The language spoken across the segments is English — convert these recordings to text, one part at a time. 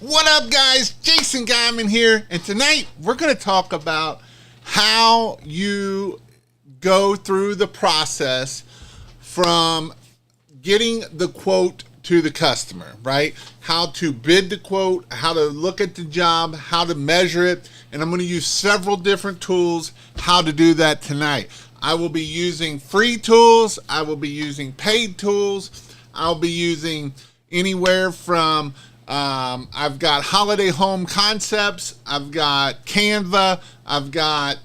What up, guys? Jason Geiman here, and tonight we're going to talk about how you go through the process from getting the quote to the customer, right? How to bid the quote, how to look at the job, how to measure it, and I'm going to use several different tools how to do that tonight. I will be using free tools, I will be using paid tools, I'll be using anywhere from I've got holiday home concepts, I've got Canva, I've got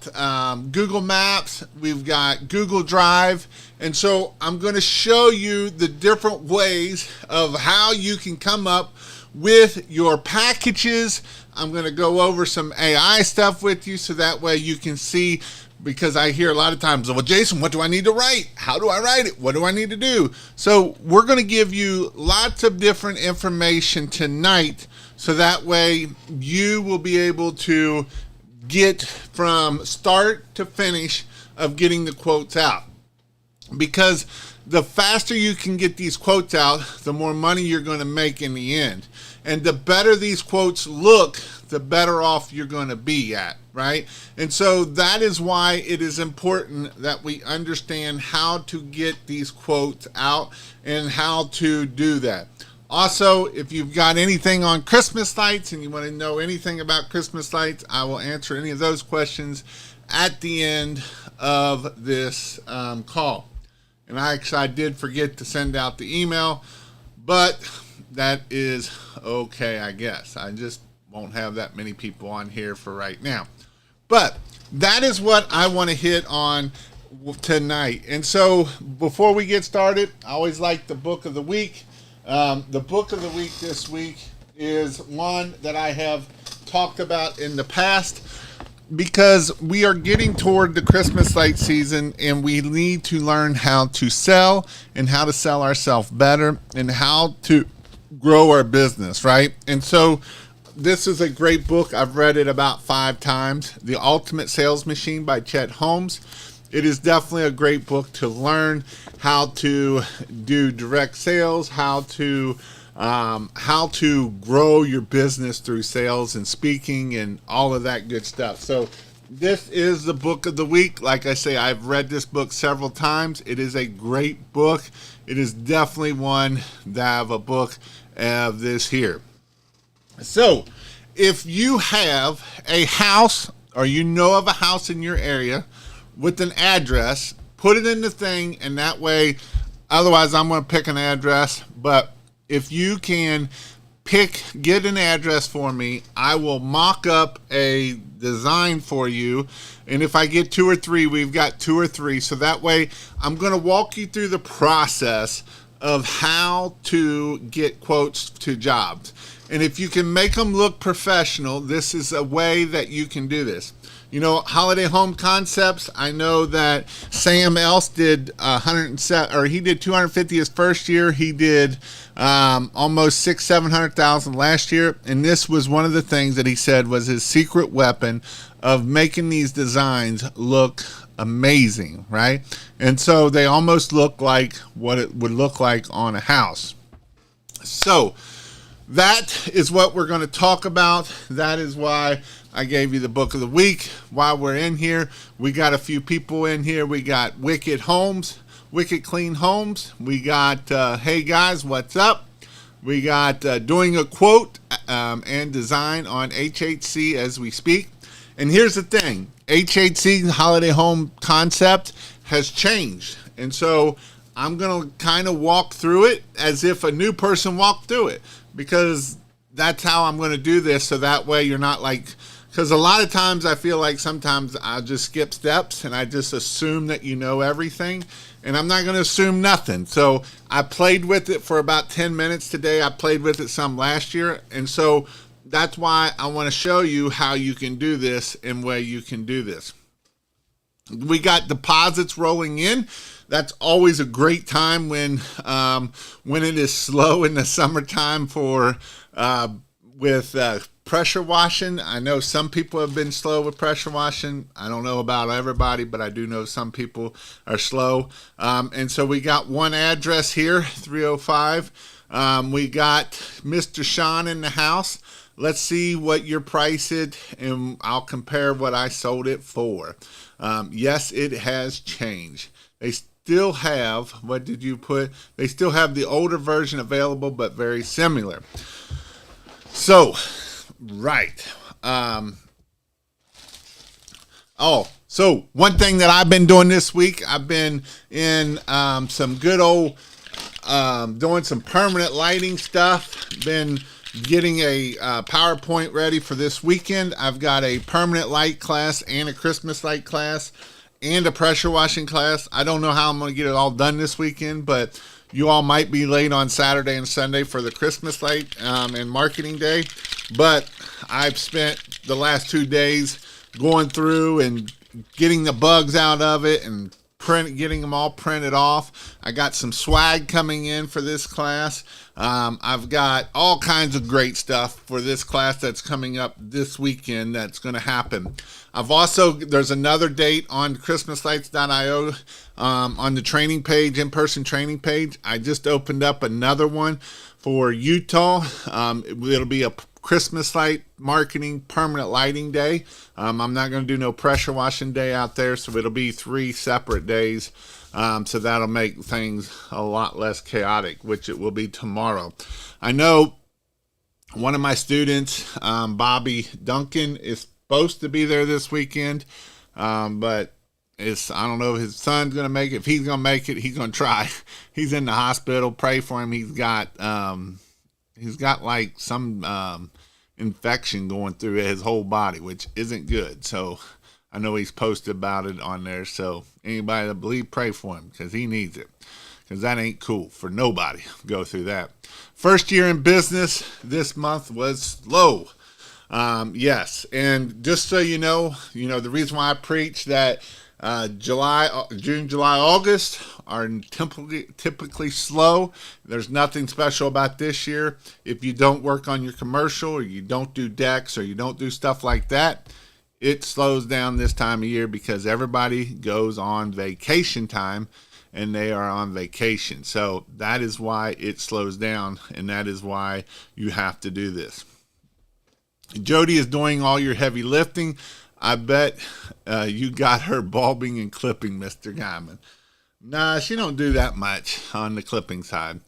Google Maps, we've got Google Drive, and so I'm going to show you the different ways of how you can come up with your packages. I'm going to go over some AI stuff with you so that way you can see, because I hear a lot of times, well, Jason, what do I need to write? How do I write it? What do I need to do? So we're going to give you lots of different information tonight so that way you will be able to get from start to finish of getting the quotes out. Because the faster you can get these quotes out, the more money you're going to make in the end. And the better these quotes look, the better off you're going to be at, right? And so that is why it is important that we understand how to get these quotes out and how to do that. Also, if you've got anything on Christmas lights and you want to know anything about Christmas lights, I will answer any of those questions at the end of this call. And I did forget to send out the email, but that is okay, I guess. I just won't have that many people on here for right now. But that is what I want to hit on tonight. And so before we get started, I always like the book of the week. The book of the week this week is one that I have talked about in the past, because we are getting toward the Christmas light season and we need to learn how to sell and how to sell ourselves better and how to grow our business, right? And so this is a great book. I've read it about 5 times. The Ultimate Sales Machine by Chet Holmes. It is definitely a great book to learn how to do direct sales, how to grow your business through sales and speaking and all of that good stuff. So this is the book of the week. Like I say, I've read this book several times. It is a great book. It is definitely one that of a book of this here. So if you have a house or you know of a house in your area with an address, put it in the thing, and that way, otherwise I'm going to pick an address, but if you can get an address for me, I will mock up a design for you. And if I get 2 or 3, we've got 2 or 3. So that way I'm going to walk you through the process of how to get quotes to jobs. And if you can make them look professional, this is a way that you can do this. You know, holiday home concepts, I know that Sam Else did 107, or he did 250 his first year. He did almost 700,000 last year. And this was one of the things that he said was his secret weapon of making these designs look amazing, right? And so they almost look like what it would look like on a house. So that is what we're going to talk about. That is why I gave you the book of the week. While we're in here, we got a few people in here. We got Wicked Clean Homes. We got Hey Guys, What's Up? We got Doing a Quote and Design on HHC as we speak. And here's the thing. HHC, Holiday Home Concept, has changed. And so I'm going to kind of walk through it as if a new person walked through it, because that's how I'm going to do this. So that way you're not like, because a lot of times I feel like sometimes I'll just skip steps and I just assume that you know everything, and I'm not going to assume nothing. So I played with it for about 10 minutes today. I played with it some last year. And so that's why I want to show you how you can do this and where you can do this. We got deposits rolling in. That's always a great time when it is slow in the summertime for with pressure washing. I know some people have been slow with pressure washing. I don't know about everybody, but I do know some people are slow. And so we got one address here, 305. We got Mr. Sean in the house. let's see what your price it, and I'll compare what I sold it for. Yes, it has changed. They still have, what did you put? They still have the older version available, but very similar. So, right. So one thing that I've been doing this week, I've been in some good old, doing some permanent lighting stuff. Been getting a PowerPoint ready for this weekend. I've got a permanent light class and a Christmas light class and a pressure washing class. I don't know how I'm going to get it all done this weekend, but you all might be late on Saturday and Sunday for the Christmas light and marketing day. But I've spent the last 2 days going through and getting the bugs out of it and getting them all printed off. I got some swag coming in for this class. I've got all kinds of great stuff for this class that's coming up this weekend that's going to happen. There's another date on christmaslights.io on the training page, in-person training page. I just opened up another one for Utah. It'll be a Christmas light marketing permanent lighting day. I'm not going to do no pressure washing day out there, so it'll be 3 separate days. So that'll make things a lot less chaotic, which it will be tomorrow. I know one of my students, Bobby Duncan, is supposed to be there this weekend, but I don't know if his son's going to make it. If he's going to make it, he's going to try. He's in the hospital. Pray for him. He's got like some infection going through his whole body, which isn't good. So I know he's posted about it on there. So anybody that believes, pray for him because he needs it. Because that ain't cool for nobody to go through that. First year in business this month was slow. Yes, and just so you know, the reason why I preach that June, July, August are typically slow. There's nothing special about this year. If you don't work on your commercial, or you don't do decks, or you don't do stuff like that, it slows down this time of year because everybody goes on vacation time and they are on vacation. So that is why it slows down, and that is why you have to do this. Jody is doing all your heavy lifting. I bet you got her bulbing and clipping, Mr. Geiman. Nah, she don't do that much on the clipping side.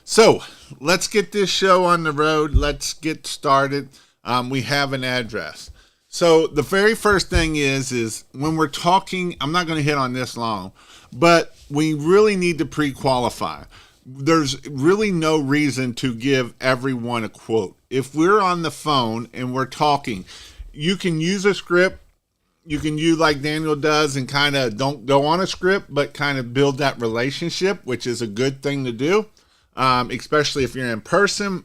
So let's get this show on the road. Let's get started. We have an address. So the very first thing is when we're talking, I'm not going to hit on this long, but we really need to pre-qualify. There's really no reason to give everyone a quote. If we're on the phone and we're talking, you can use a script. You can use like Daniel does and kind of don't go on a script, but kind of build that relationship, which is a good thing to do, especially if you're in person.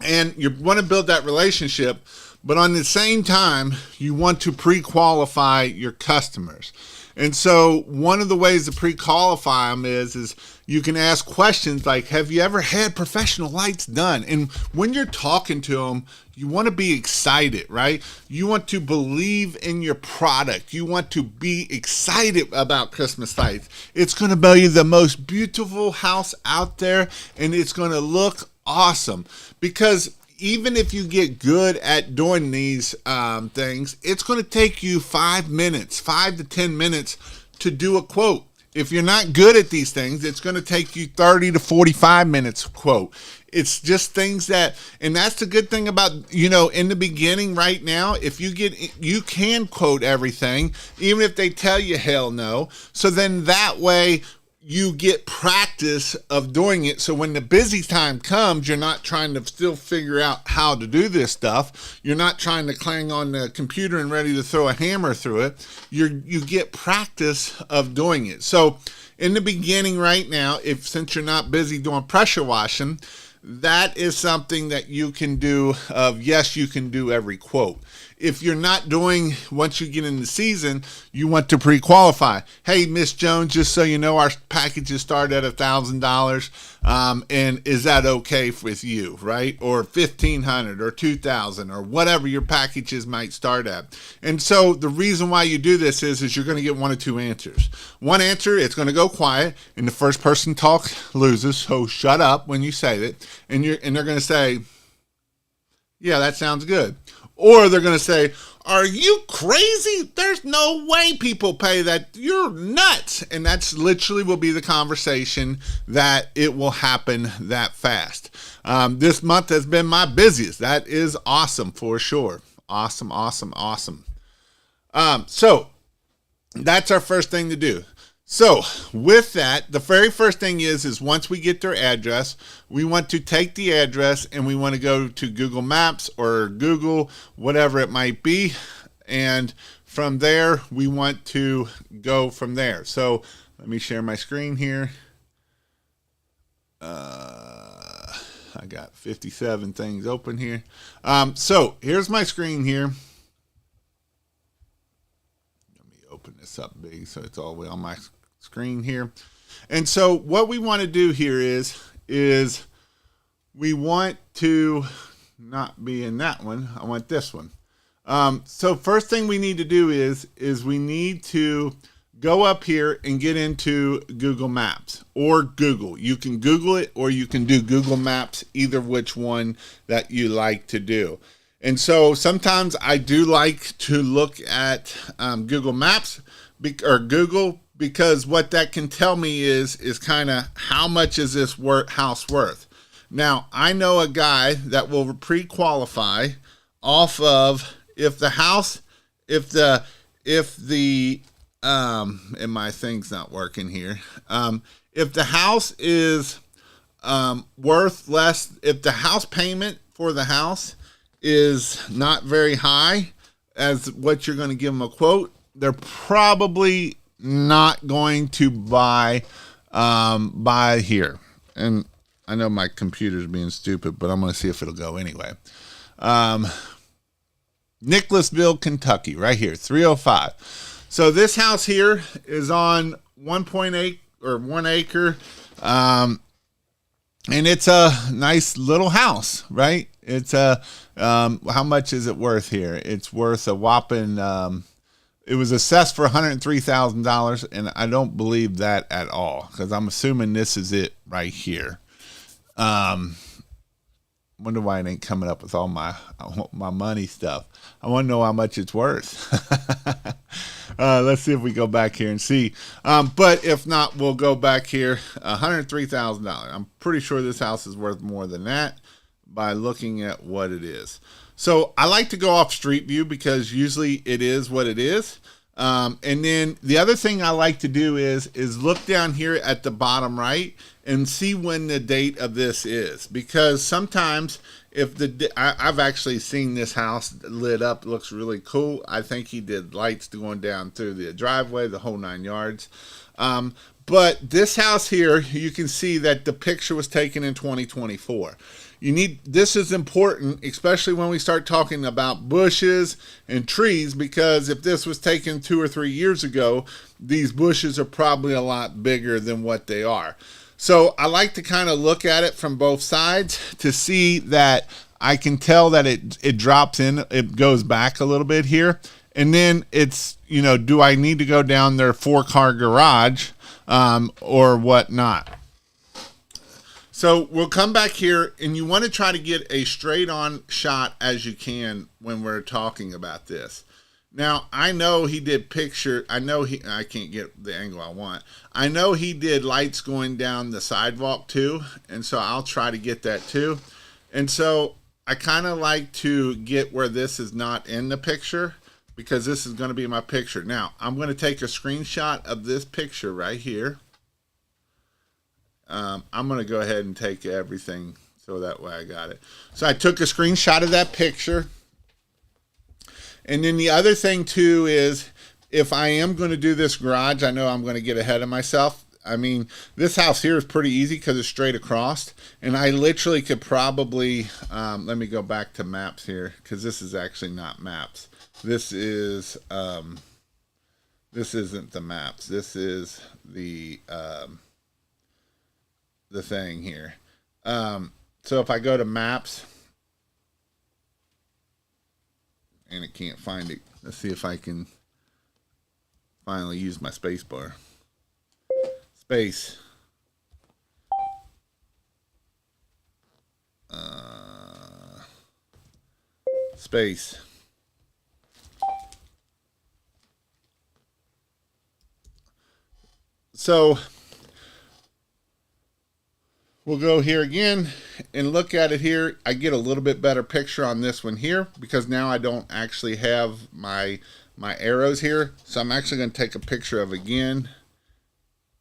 And you want to build that relationship, but on the same time, you want to pre-qualify your customers. And so one of the ways to pre-qualify them is you can ask questions like, have you ever had professional lights done? And when you're talking to them, you want to be excited, right? You want to believe in your product. You want to be excited about Christmas lights. It's going to be the most beautiful house out there, and it's going to look awesome. Because even if you get good at doing these things, it's going to take you 5 to 10 minutes to do a quote. If you're not good at these things, it's going to take you 30 to 45 minutes to quote. It's just things and that's the good thing about, in the beginning right now, you can quote everything, even if they tell you hell no. So then that way you get practice of doing it. So when the busy time comes, you're not trying to still figure out how to do this stuff. You're not trying to clang on the computer and ready to throw a hammer through it. You get practice of doing it. So in the beginning right now, since you're not busy doing pressure washing, that is something that you can do yes, you can do every quote. If you're not doing, once you get in the season, you want to pre-qualify. Hey, Miss Jones, just so you know, our packages start at $1,000. And is that okay with you, right? Or $1,500 or $2,000 or whatever your packages might start at. And so the reason why you do this is you're going to get 1 or 2 answers. One answer, it's going to go quiet, and the first person talk loses. So shut up when you say it. And they're going to say, Yeah, that sounds good. Or they're going to say, are you crazy? There's no way people pay that. You're nuts. And that's literally will be the conversation that it will happen that fast. This month has been my busiest. That is awesome for sure. Awesome, awesome, awesome. So that's our first thing to do. So with that, the very first thing is once we get their address, we want to take the address and we want to go to Google Maps or Google, whatever it might be. And from there, we want to go from there. So let me share my screen here. I got 57 things open here. So here's my screen here. Let me open this up big so it's all the way on my screen here. And so what we want to do here is we want to not be in that one. I want this one. So first thing we need to do is we need to go up here and get into Google Maps or Google. You can Google it or you can do Google Maps, either which one that you like to do. And so sometimes I do like to look at Google Maps or Google, because what that can tell me is kind of how much is this house worth. Now, I know a guy that will pre-qualify off of if the house, and my thing's not working here. If the house is worth less, if the house payment for the house is not very high as what you're going to give them a quote, they're probably not going to buy here. And I know my computer's being stupid, but I'm going to see if it'll go anyway. Nicholasville, Kentucky, right here, 305. So this house here is on 1.8 or 1 acre. And it's a nice little house, right? It's how much is it worth here? It's worth a whopping, it was assessed for $103,000, and I don't believe that at all, because I'm assuming this is it right here. Wonder why it ain't coming up with all my money stuff. I want to know how much it's worth. Let's see if we go back here and see. But if not, we'll go back here. $103,000. I'm pretty sure this house is worth more than that by looking at what it is. So I like to go off Street View because usually it is what it is. And then the other thing I like to do is look down here at the bottom right and see when the date of this is, because sometimes if I've actually seen this house lit up, it looks really cool. I think he did lights going down through the driveway, the whole 9 yards. But this house here, you can see that the picture was taken in 2024. This is important, especially when we start talking about bushes and trees, because if this was taken 2 or 3 years ago, these bushes are probably a lot bigger than what they are. So I like to kind of look at it from both sides to see that I can tell that it drops in, it goes back a little bit here. And then it's, do I need to go down their 4-car garage or whatnot? So we'll come back here, and you want to try to get a straight on shot as you can when we're talking about this. Now, I know he did picture. I can't get the angle I want. I know he did lights going down the sidewalk too, and so I'll try to get that too. And so I kind of like to get where this is not in the picture, because this is going to be my picture. Now, I'm going to take a screenshot of this picture right here. I'm going to go ahead and take everything so that way I got it. So I took a screenshot of that picture. And then the other thing too is, if I am going to do this garage, I know I'm going to get ahead of myself. I mean, this house here is pretty easy because it's straight across. And I literally could probably, let me go back to maps here, because this is actually not maps. This isn't the maps. This is the thing here. So if I go to maps and it can't find it, let's see if I can finally use my space bar. Space. space. So we'll go here again and look at it here. I get a little bit better picture on this one here because now I don't actually have my arrows here. So I'm actually going to take a picture of again,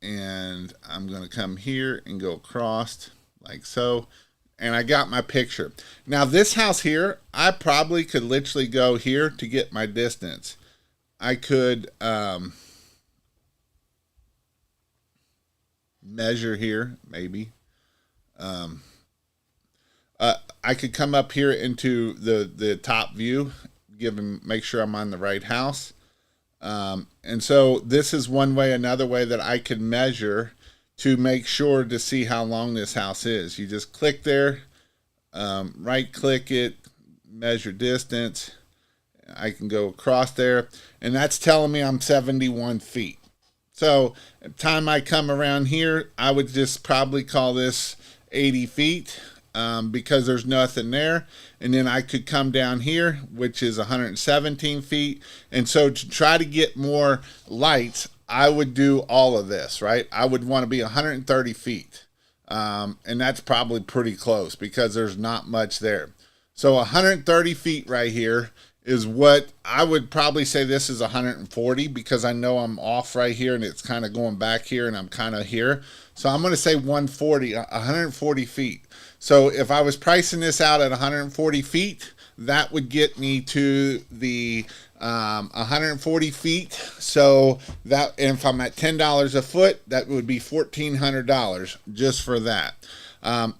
and I'm going to come here and go across like so. And I got my picture. Now this house here, I probably could literally go here to get my distance. I could measure here, maybe. I could come up here into the top view, make sure I'm on the right house. And so this is one way, another way that I can measure to make sure to see how long this house is. You just click there, right click it, measure distance. I can go across there, and that's telling me I'm 71 feet. So by the time I come around here, I would just probably call this 80 feet because there's nothing there. And then I could come down here, which is 117 feet. And so to try to get more lights, I would do all of this, right? I would want to be 130 feet. And that's probably pretty close because there's not much there. So 130 feet right here is what I would probably say. This is 140 because I know I'm off right here and it's kind of going back here and I'm kind of here. So I'm going to say 140 feet. So if I was pricing this out at 140 feet, that would get me to the 140 feet. So that, and if I'm at $10 a foot, that would be $1,400 just for that.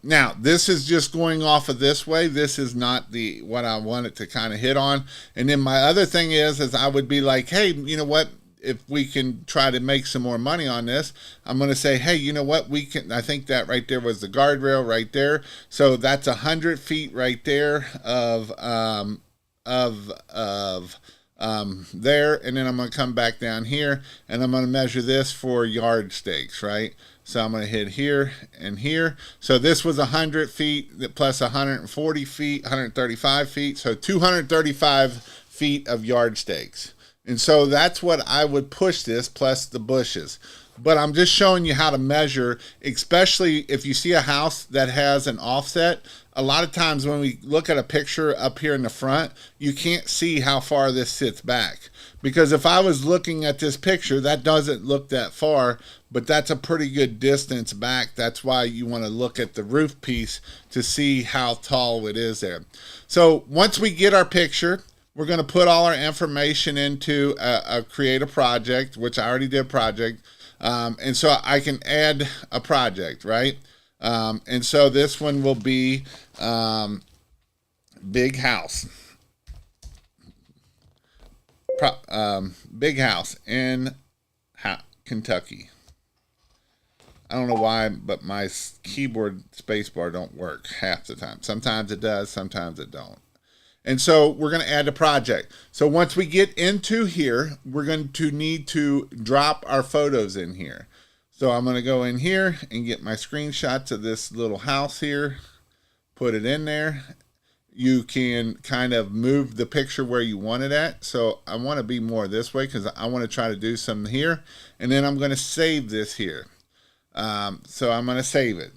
Now this is just going off of this way. This is not what I wanted to kind of hit on. And then my other thing is I would be like, hey, you know what? If we can try to make some more money on this, I'm going to say, hey, you know what? We can, I think that right there was the guardrail right there. So that's 100 feet right there of there. And then I'm going to come back down here and I'm going to measure this for yard stakes, right? So I'm going to hit here and here. So this was 100 feet plus 140 feet, 135 feet. So 235 feet of yard stakes. And so that's what I would push this plus the bushes. But I'm just showing you how to measure, especially if you see a house that has an offset. A lot of times when we look at a picture up here in the front, you can't see how far this sits back. Because if I was looking at this picture, that doesn't look that far, but that's a pretty good distance back. That's why you want to look at the roof piece to see how tall it is there. So once we get our picture, we're going to put all our information into a create a project, which I already did a project. And so I can add a project, right? And so this one will be big house. Big house in Kentucky. I don't know why, but my keyboard spacebar don't work half the time. Sometimes it does, sometimes it don't. And so we're going to add a project. So once we get into here, we're going to need to drop our photos in here. So I'm going to go in here and get my screenshots of this little house here, put it in there. You can kind of move the picture where you want it at. So I want to be more this way because I want to try to do something here. And then I'm going to save this here. So I'm going to save it.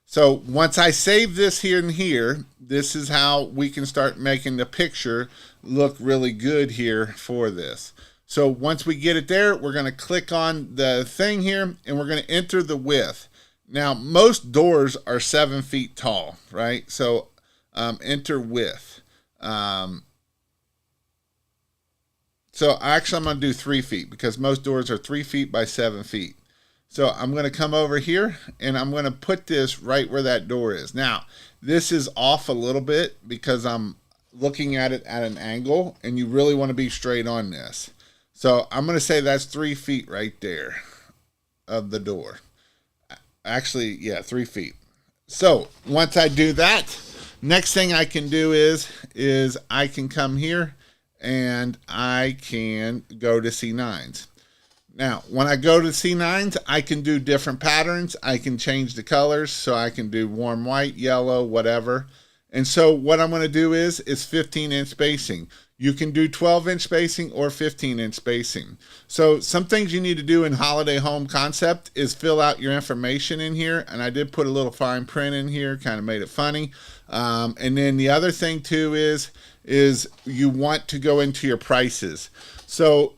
So once I save this here and here, this is how we can start making the picture look really good here for this. So once we get it there, we're going to click on the thing here and we're going to enter the width. Now, most doors are 7 feet tall, right? So enter width. So actually I'm going to do 3 feet because most doors are 3 feet by 7 feet. So I'm going to come over here and I'm going to put this right where that door is. Now, this is off a little bit because I'm looking at it at an angle and you really want to be straight on this. So I'm going to say that's 3 feet right there of the door. Actually, yeah, 3 feet. So once I do that, next thing I can do is I can come here and I can go to C9s. Now, when I go to C9s, I can do different patterns. I can change the colors, so I can do warm white, yellow, whatever. And so what I'm going to do is 15-inch spacing. You can do 12-inch spacing or 15-inch spacing. So some things you need to do in Holiday Home Concept is fill out your information in here. And I did put a little fine print in here, kind of made it funny. And then the other thing too is you want to go into your prices. So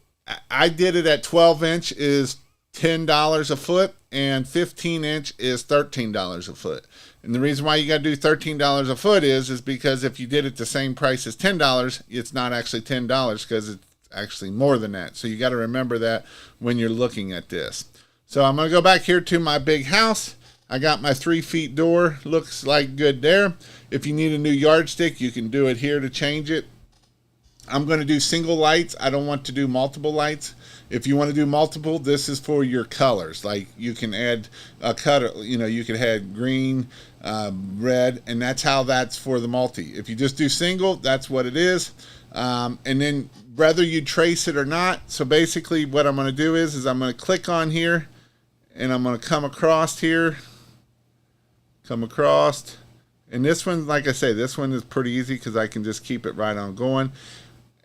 I did it at 12-inch is $10 a foot and 15-inch is $13 a foot. And the reason why you got to do $13 a foot is because if you did it the same price as $10, it's not actually $10 because it's actually more than that. So you got to remember that when you're looking at this. So I'm going to go back here to my big house. I got my 3 feet door. Looks like good there. If you need a new yardstick, you can do it here to change it. I'm going to do single lights. I don't want to do multiple lights. If you want to do multiple, this is for your colors. Like you can add a color, you can add green, red, and that's for the multi. If you just do single, that's what it is. And then whether you trace it or not. So basically what I'm going to do is I'm going to click on here and I'm going to come across here, and this one, like I say, this one is pretty easy because I can just keep it right on going.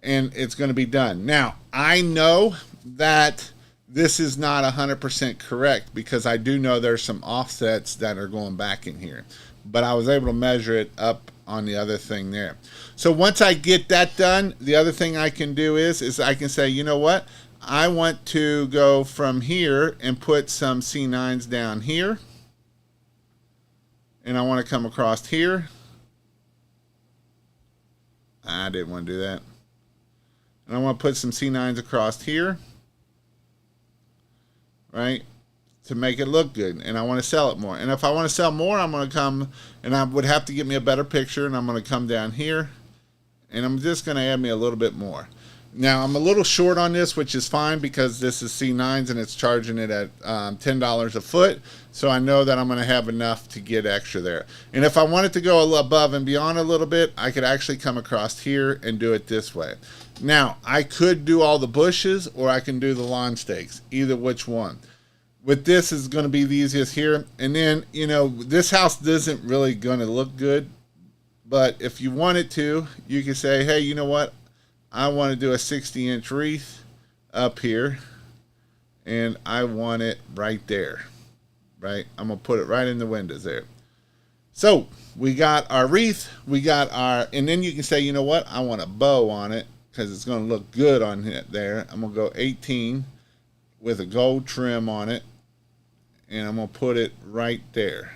And it's going to be done. Now, I know that this is not 100% correct because I do know there's some offsets that are going back in here. But I was able to measure it up on the other thing there. So once I get that done, the other thing I can do is I can say, you know what? I want to go from here and put some C9s down here. And I want to come across here. I didn't want to do that. And I want to put some C9s across here, right, to make it look good. And I want to sell it more. And if I want to sell more, I'm going to come, and I would have to get me a better picture, and I'm going to come down here, and I'm just going to add me a little bit more. Now, I'm a little short on this, which is fine because this is C9s, and it's charging it at $10 a foot. So I know that I'm going to have enough to get extra there. And if I wanted to go above and beyond a little bit, I could actually come across here and do it this way. Now, I could do all the bushes or I can do the lawn stakes, either which one. With this is going to be the easiest here. And then, this house isn't really going to look good. But if you wanted to, you could say, hey, you know what? I want to do a 60-inch wreath up here. And I want it right there. Right? I'm going to put it right in the windows there. So we got our wreath. And then you can say, you know what? I want a bow on it, because it's going to look good on it there. I'm going to go 18 with a gold trim on it, and I'm going to put it right there.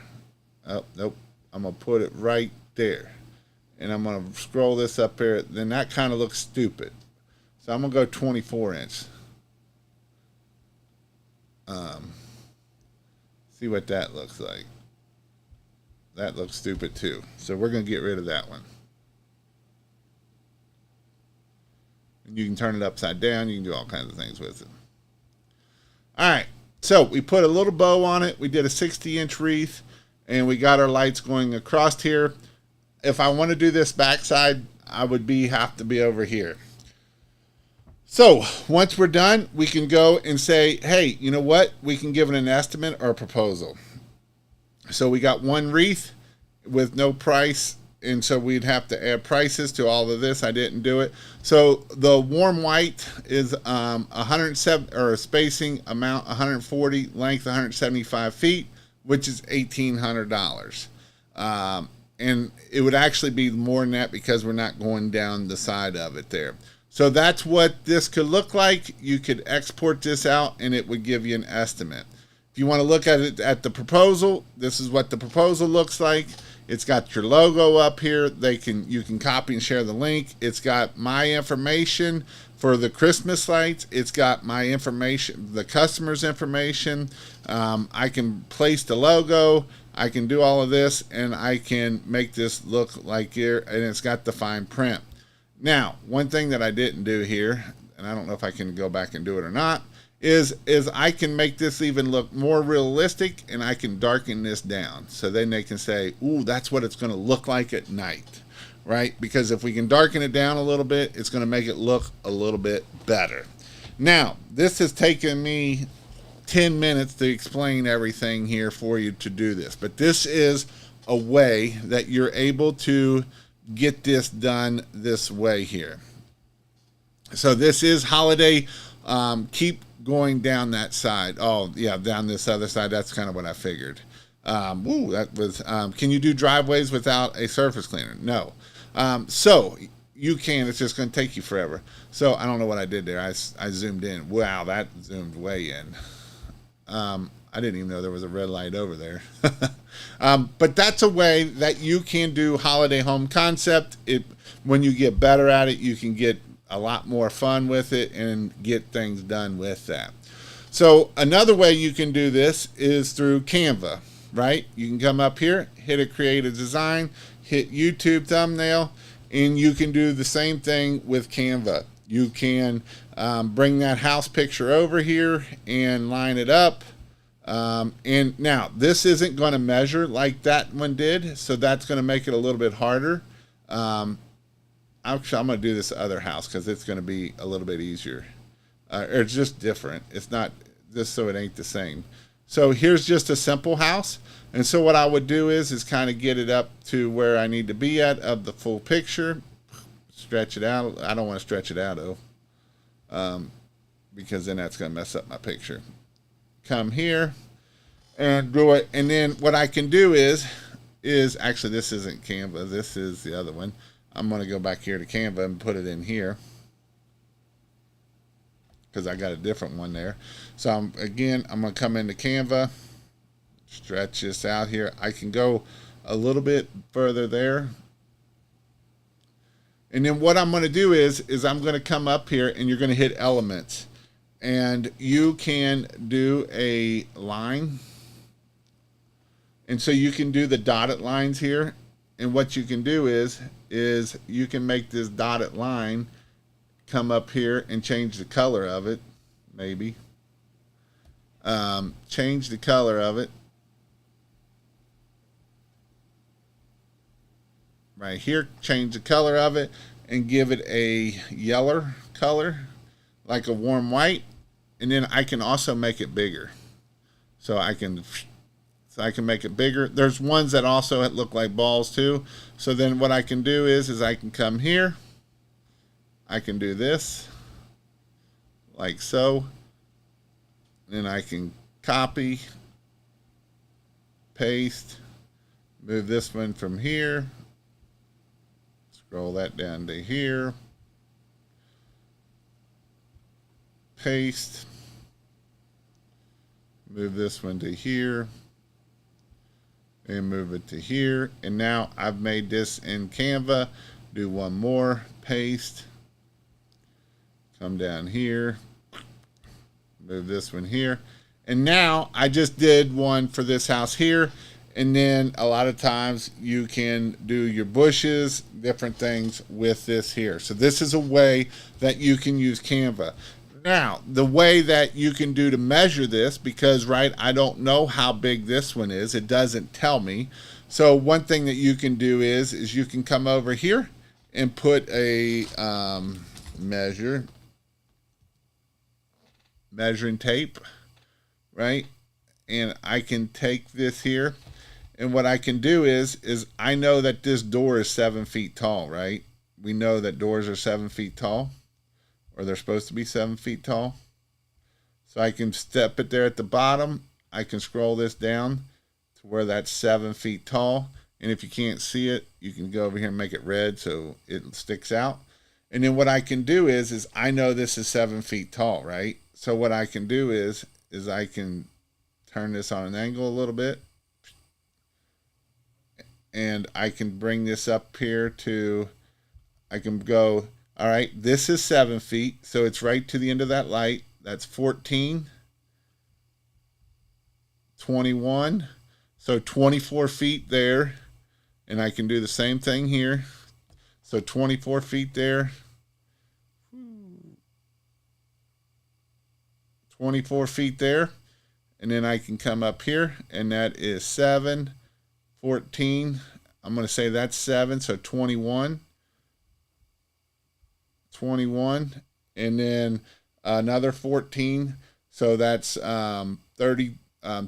Oh, nope. I'm going to put it right there. And I'm going to scroll this up here. Then that kind of looks stupid. So I'm going to go 24 inch. See what that looks like. That looks stupid too. So we're going to get rid of that one. You can turn it upside down. You can do all kinds of things with it. All right. So we put a little bow on it. We did a 60-inch wreath. And we got our lights going across here. If I want to do this backside, I would have to be over here. So once we're done, we can go and say, hey, you know what? We can give it an estimate or a proposal. So we got one wreath with no price. And so we'd have to add prices to all of this. I didn't do it. So the warm white is 107 or spacing amount 140, length 175 feet, which is $1,800. And it would actually be more than that because we're not going down the side of it there. So that's what this could look like. You could export this out and it would give you an estimate. If you want to look at it at the proposal, this is what the proposal looks like. It's got your logo up here. You can copy and share the link. It's got my information for the Christmas lights. It's got my information, the customer's information. I can place the logo. I can do all of this, and I can make this look like here, and it's got the fine print. Now, one thing that I didn't do here, and I don't know if I can go back and do it or not, is I can make this even look more realistic, and I can darken this down. So then they can say, ooh, that's what it's going to look like at night, right? Because if we can darken it down a little bit, it's going to make it look a little bit better. Now, this has taken me 10 minutes to explain everything here for you to do this. But this is a way that you're able to get this done this way here. So this is holiday. Keep going down that side. Oh, yeah, down this other side. That's kind of what I figured. That was. Can you do driveways without a surface cleaner? No. So you can. It's just going to take you forever. So I don't know what I did there. I zoomed in. Wow, that zoomed way in. I didn't even know there was a red light over there. But that's a way that you can do holiday home concept. When you get better at it, you can get a lot more fun with it and get things done with that. So another way you can do this is through Canva, right? You can come up here, hit a create a design, hit YouTube thumbnail, and you can do the same thing with Canva. You can bring that house picture over here and line it up. And now this isn't going to measure like that one did, so that's going to make it a little bit harder. Actually, I'm going to do this other house because it's going to be a little bit easier. Or it's just different. It's not just so it ain't the same. So here's just a simple house. And so what I would do is kind of get it up to where I need to be at of the full picture. Stretch it out. I don't want to stretch it out though, because then that's going to mess up my picture. Come here and do it. And then what I can do is actually, this isn't Canva. This is the other one. I'm going to go back here to Canva and put it in here because I got a different one there. So I'm going to come into Canva, stretch this out here. I can go a little bit further there. And then what I'm going to do is I'm going to come up here and you're going to hit elements. And you can do a line. And so you can do the dotted lines here. And what you can do is you can make this dotted line come up here and change the color of it, maybe. Change the color of it. Right here, change the color of it and give it a yellow color, like a warm white. And then I can also make it bigger. So I can make it bigger. There's ones that also look like balls too. So then what I can do is I can come here. I can do this like so. Then I can copy, paste, move this one from here. Scroll that down to here. Paste. Move this one to here. And move it to here. And now I've made this in Canva. Do one more. Paste. Come down here. Move this one here. And now I just did one for this house here. And then a lot of times you can do your bushes, different things with this here. So this is a way that you can use Canva. Now, the way that you can do to measure this, because, right, I don't know how big this one is. It doesn't tell me. So one thing that you can do is you can come over here and put a measuring tape, right? And I can take this here. And what I can do is I know that this door is 7 feet tall, right? We know that doors are 7 feet tall. Or they're supposed to be 7 feet tall. So I can step it there at the bottom. I can scroll this down to where that's 7 feet tall. And if you can't see it, you can go over here and make it red so it sticks out. And then what I can do is I know this is 7 feet tall, right? So what I can do is I can turn this on an angle a little bit. And I can bring this up here to, I can go, all right, this is 7 feet, so it's right to the end of that light. That's 14, 21, so 24 feet there. And I can do the same thing here. So 24 feet there. 24 feet there. And then I can come up here, and that is 7, 14. I'm going to say that's 7, so 21. 21, and then another 14, so that's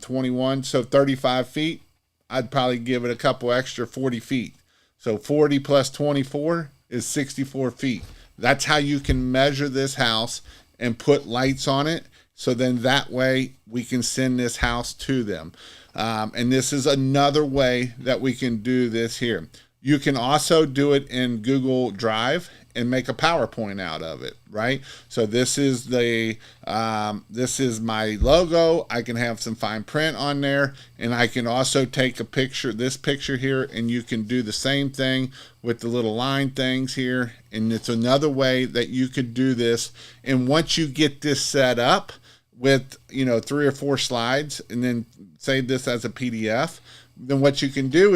21, so 35 feet. I'd probably give it a couple extra 40 feet. So 40 plus 24 is 64 feet. That's how you can measure this house and put lights on it. So then that way we can send this house to them. And this is another way that we can do this here. You can also do it in Google Drive and make a PowerPoint out of it, right? So this is this is my logo. I can have some fine print on there, and I can also take a picture, this picture here, and you can do the same thing with the little line things here. And it's another way that you could do this. And once you get this set up with, 3 or 4 slides, and then save this as a PDF, then what you can do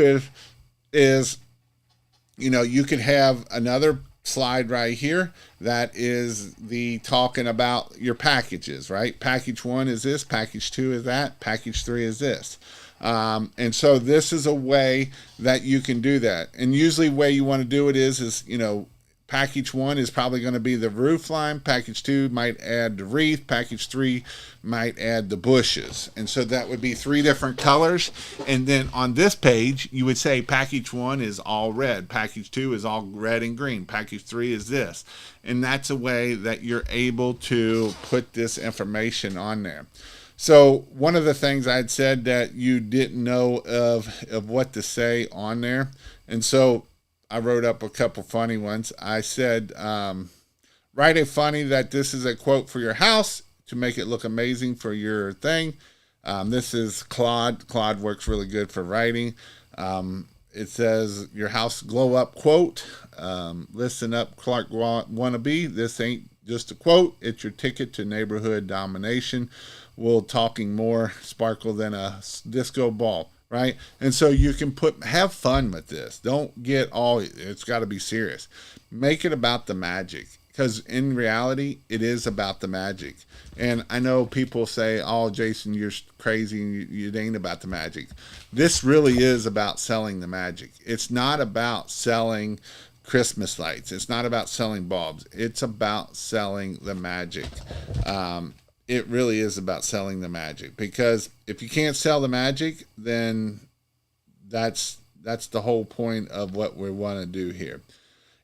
is you could have another slide right here that is the talking about your packages, right? Package 1 is this, package 2 is that, package 3 is this. And so this is a way that you can do that. And usually the way you want to do it is package 1 is probably going to be the roof line. Package 2 might add the wreath. Package 3 might add the bushes. And so that would be 3 different colors. And then on this page, you would say package 1 is all red. Package 2 is all red and green. Package 3 is this. And that's a way that you're able to put this information on there. So one of the things I'd said that you didn't know of what to say on there. And so I wrote up a couple funny ones. I said, write a funny that this is a quote for your house to make it look amazing for your thing. This is Claude. Claude works really good for writing. It says, your house glow up quote. Listen up, Clark wannabe. This ain't just a quote. It's your ticket to neighborhood domination. We'll talking more sparkle than a disco ball. Right? And so you can have fun with this. Don't get it's got to be serious. Make it about the magic, because in reality, it is about the magic. And I know people say, oh, Jason, you're crazy. It ain't about the magic. This really is about selling the magic. It's not about selling Christmas lights. It's not about selling bulbs. It's about selling the magic. It really is about selling the magic, because if you can't sell the magic, then that's the whole point of what we want to do here.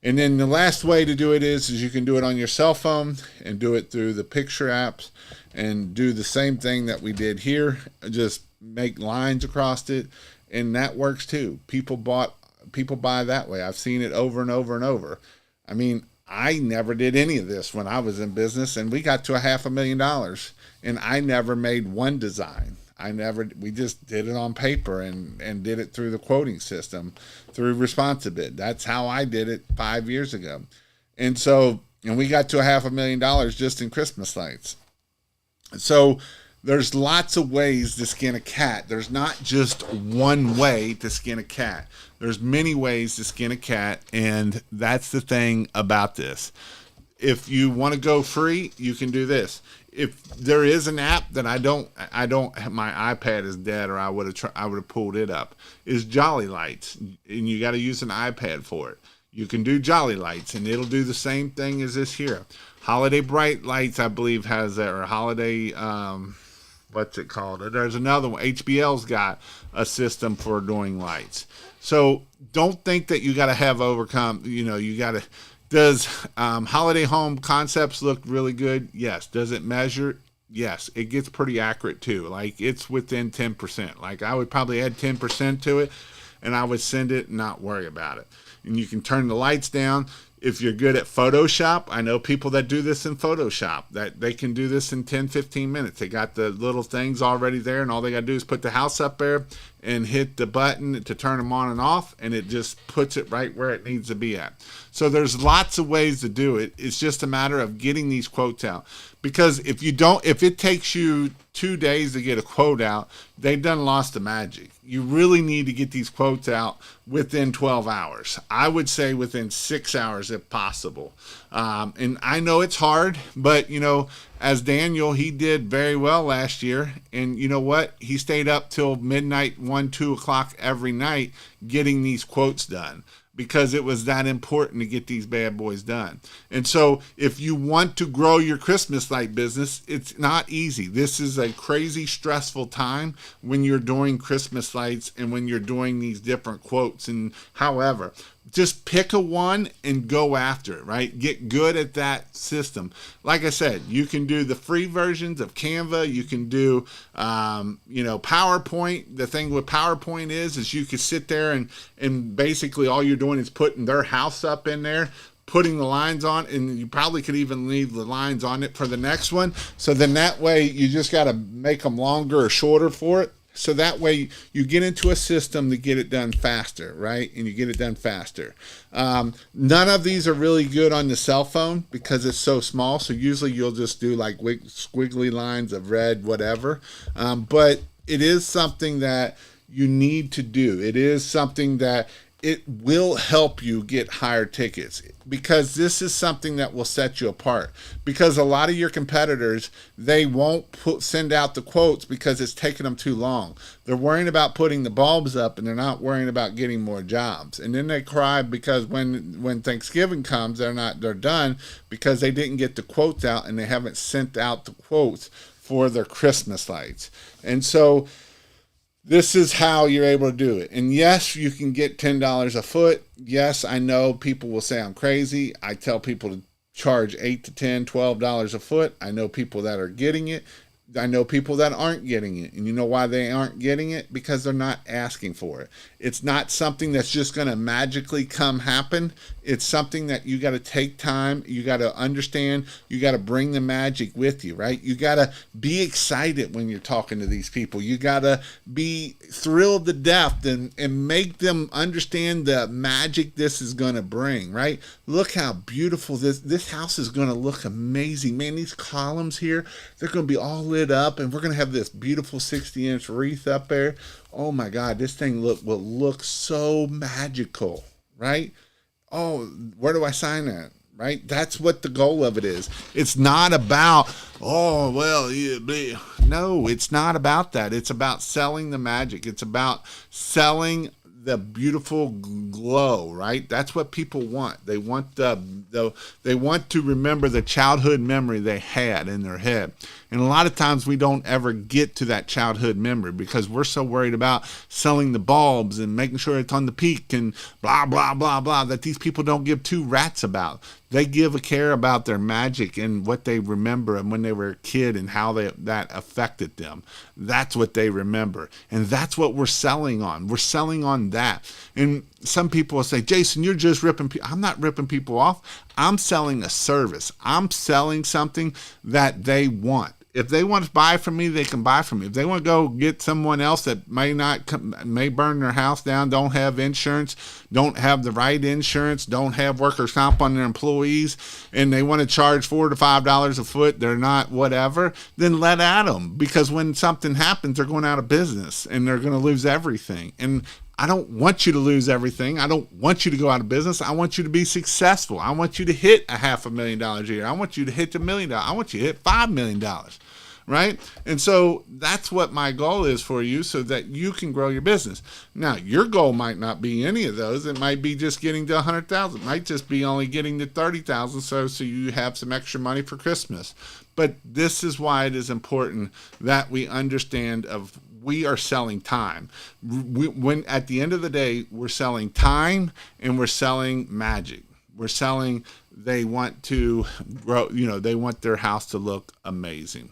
And then the last way to do it is you can do it on your cell phone and do it through the picture apps and do the same thing that we did here. Just make lines across it, and that works too. People buy that way. I've seen it over and over and over. I mean, I never did any of this when I was in business, and we got to $500,000, and I never made one design. We just did it on paper and did it through the quoting system, through Responsibid. That's how I did it 5 years ago. And we got to $500,000 just in Christmas lights. So there's lots of ways to skin a cat. There's not just one way to skin a cat. There's many ways to skin a cat, and that's the thing about this. If you want to go free, you can do this. If there is an app that I don't, my iPad is dead, or I would have pulled it up, is Jolly Lights, and you got to use an iPad for it. You can do Jolly Lights, and it'll do the same thing as this here. Holiday Bright Lights, I believe, has that, or Holiday, what's it called? There's another one. HBL's got a system for doing lights. So don't think that you got to have overcome, you got to. Does Holiday Home Concepts look really good? Yes. Does it measure? Yes. It gets pretty accurate too. Like, it's within 10%. Like, I would probably add 10% to it, and I would send it and not worry about it. And you can turn the lights down. If you're good at Photoshop, I know people that do this in Photoshop, that they can do this in 10, 15 minutes. They got the little things already there, and all they got to do is put the house up there and hit the button to turn them on and off, and it just puts it right where it needs to be at. So there's lots of ways to do it. It's just a matter of getting these quotes out. Because if it takes you 2 days to get a quote out, they've done lost the magic. You really need to get these quotes out within 12 hours. I would say within 6 hours if possible. And I know it's hard, but as Daniel, he did very well last year. And you know what? He stayed up till midnight, 1, 2 o'clock every night getting these quotes done. because it was that important to get these bad boys done. And so if you want to grow your Christmas light business, it's not easy. This is a crazy stressful time when you're doing Christmas lights and when you're doing these different quotes. And however, just pick a one and go after it, right? Get good at that system. Like I said, you can do the free versions of Canva. You can do, PowerPoint. The thing with PowerPoint is you could sit there and basically all you're doing is putting their house up in there, putting the lines on, and you probably could even leave the lines on it for the next one. So then that way you just got to make them longer or shorter for it. So that way you get into a system to get it done faster, right? And you get it done faster. None of these are really good on the cell phone because it's so small. So usually you'll just do like squiggly lines of red, whatever. But it is something that you need to do. It is something that it will help you get higher tickets because this is something that will set you apart. Because a lot of your competitors, they won't send out the quotes because it's taking them too long. They're worrying about putting the bulbs up and they're not worrying about getting more jobs. And then they cry because when Thanksgiving comes, they're done because they didn't get the quotes out and they haven't sent out the quotes for their Christmas lights. And so this is how you're able to do it. And yes, you can get $10 a foot. Yes, I know people will say I'm crazy. I tell people to charge $8 to $10, $12 a foot. I know people that are getting it. I know people that aren't getting it. And you know why they aren't getting it? Because they're not asking for it. It's not something that's just going to magically come happen. It's something that you got to take time. You got to understand. You got to bring the magic with you, right? You got to be excited when you're talking to these people. You got to be thrilled to death and make them understand the magic this is going to bring, right? Look how beautiful this house is going to look amazing. Man, these columns here, they're going to be all lit up and we're going to have this beautiful 60-inch wreath up there. Oh my God, this thing will look so magical, right? Oh, where do I sign that? Right? That's what the goal of it is. It's not about, no, it's not about that. It's about selling the magic. It's about selling the beautiful glow, right? That's what people want. They want they want to remember the childhood memory they had in their head. And a lot of times we don't ever get to that childhood memory because we're so worried about selling the bulbs and making sure it's on the peak and blah, blah, blah, blah, that these people don't give two rats about. They give a care about their magic and what they remember and when they were a kid and how that affected them. That's what they remember. And that's what we're selling on. We're selling on that. And some people will say, Jason, you're just ripping people. I'm not ripping people off. I'm selling a service. I'm selling something that they want. If they want to buy from me, they can buy from me. If they want to go get someone else that may burn their house down, don't have insurance, don't have the right insurance, don't have workers' comp on their employees, and they want to charge $4 to $5 a foot, they're not whatever, then let at them. Because when something happens, they're going out of business and they're going to lose everything. And I don't want you to lose everything. I don't want you to go out of business. I want you to be successful. I want you to hit $500,000 a year. I want you to hit $1 million. I want you to hit $5 million, right? And so that's what my goal is for you so that you can grow your business. Now, your goal might not be any of those. It might be just getting to 100,000. It might just be only getting to 30,000 so you have some extra money for Christmas. But this is why it is important that we understand we are selling time. When at the end of the day, we're selling time and we're selling magic. We're selling, they want to grow, they want their house to look amazing.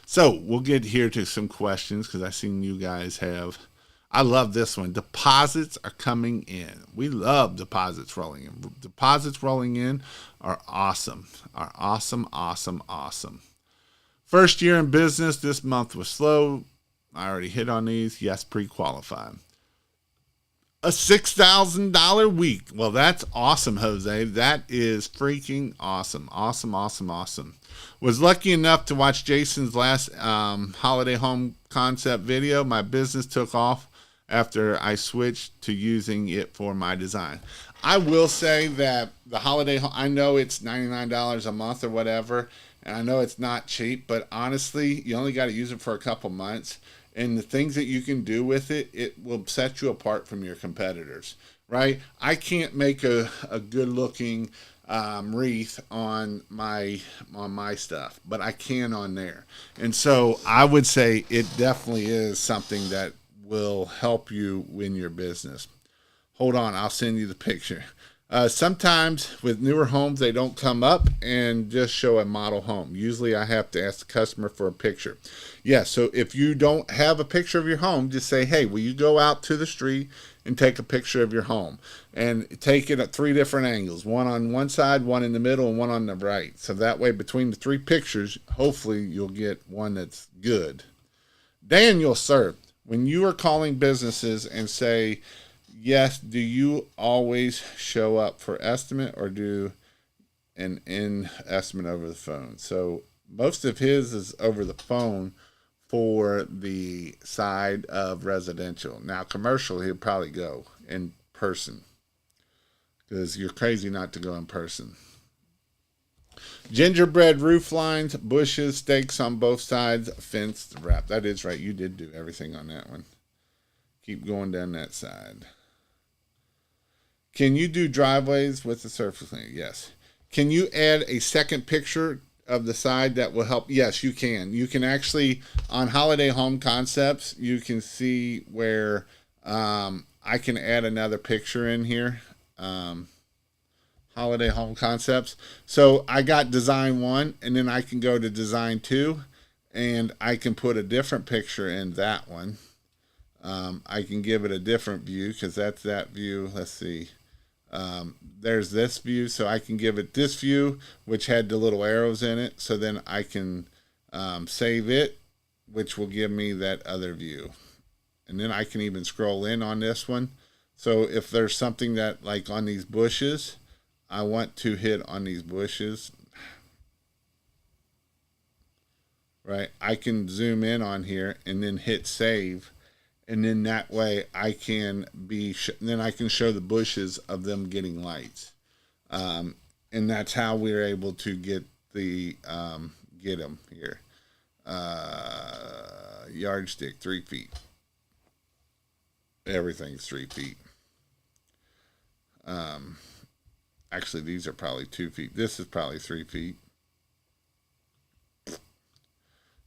So we'll get here to some questions because I've seen you guys have. I love this one. Deposits are coming in. We love deposits rolling in. Deposits rolling in are awesome. Awesome. First year in business, this month was slow. I already hit on these. Yes, pre-qualified. A $6,000 week. Well, that's awesome, Jose. That is freaking awesome. Awesome. Was lucky enough to watch Jason's last holiday home concept video. My business took off after I switched to using it for my design. I will say that the holiday home, I know it's $99 a month or whatever, and I know it's not cheap, but honestly, you only got to use it for a couple months. and the things that you can do with it, it will set you apart from your competitors, right? I can't make a good looking wreath on my stuff, but I can on there. And so I would say it definitely is something that will help you win your business. Hold on, I'll send you the picture. Sometimes with newer homes, they don't come up and just show a model home. Usually I have to ask the customer for a picture. Yeah, so if you don't have a picture of your home, just say, hey, will you go out to the street and take a picture of your home? And take it at 3 different angles, one on one side, one in the middle, and one on the right. So that way, between the 3 pictures, hopefully you'll get one that's good. Daniel, sir, when you are calling businesses and say, yes, do you always show up for estimate or do an in estimate over the phone? So most of his is over the phone for the side of residential. Now commercial, he'll probably go in person because you're crazy not to go in person. Gingerbread roof lines, bushes, stakes on both sides, fenced wrap. That is right. You did do everything on that one. Keep going down that side. Can you do driveways with the surface cleaner? Yes. Can you add a second picture of the side that will help? Yes, you can. You can actually, on Holiday Home Concepts, you can see where I can add another picture in here. Holiday Home Concepts. So I got design 1, and then I can go to design 2, and I can put a different picture in that one. I can give it a different view because that's that view. Let's see. There's this view, so I can give it this view, which had the little arrows in it. So then I can save it, which will give me that other view. And then I can even scroll in on this one. So if there's something that, like on these bushes, I want to hit on these bushes, right? I can zoom in on here and then hit save. And then that way I can then I can show the bushes of them getting lights. And that's how we're able to get get them here. Yardstick, 3 feet. Everything's 3 feet. Actually, these are probably 2 feet. This is probably 3 feet.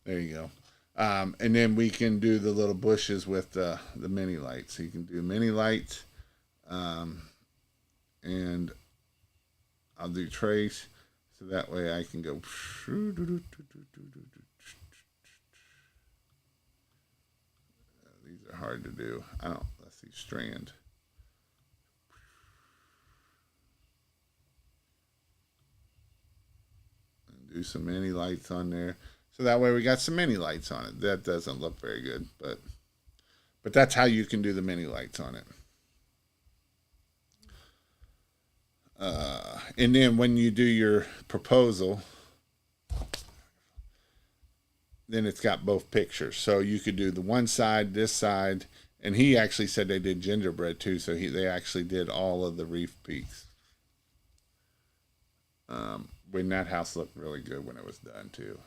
There you go. And then we can do the little bushes with the mini lights. So you can do mini lights. And I'll do trace. So that way I can go. These are hard to do. Let's see, strand. And do some mini lights on there. So that way we got some mini lights on it. That doesn't look very good, but that's how you can do the mini lights on it. And then when you do your proposal, then it's got both pictures. So you could do the one side, this side, and he actually said they did gingerbread too. So they actually did all of the reef peaks. When that house looked really good when it was done too.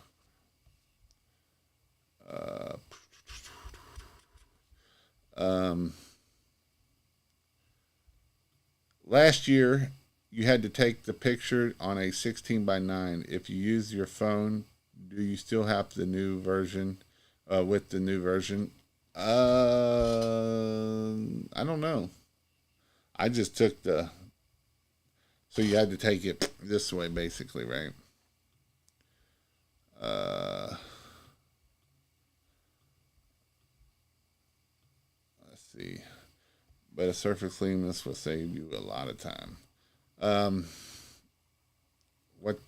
Last year you had to take the picture on a 16:9. If you use your phone, do you still have the new version with the new version? I don't know. I just took so you had to take it this way basically, right? See, but a surface cleanness will save you a lot of time. What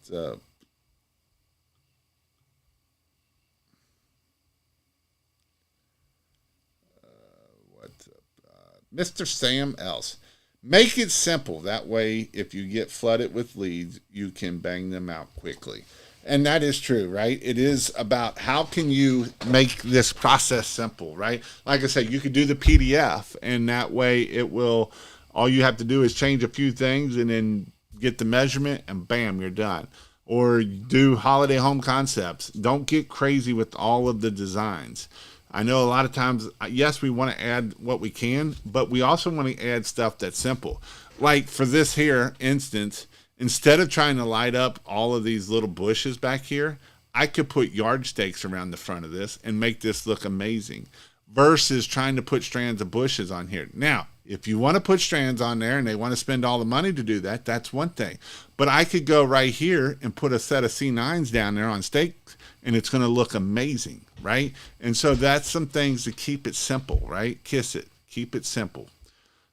Mr. Sam Else, make it simple. That way, if you get flooded with leads, you can bang them out quickly. And that is true, right? It is about how can you make this process simple, right? Like I said, you could do the PDF, and that way it will, all you have to do is change a few things and then get the measurement, and bam, you're done. Or do Holiday Home Concepts. Don't get crazy with all of the designs. I know a lot of times, yes, we want to add what we can, but we also want to add stuff that's simple. Like for this here instance, instead of trying to light up all of these little bushes back here, I could put yard stakes around the front of this and make this look amazing versus trying to put strands of bushes on here. Now, if you want to put strands on there and they want to spend all the money to do that, that's one thing. But I could go right here and put a set of C9s down there on stakes and it's going to look amazing, right? And so that's some things to keep it simple, right? Kiss it. Keep it simple.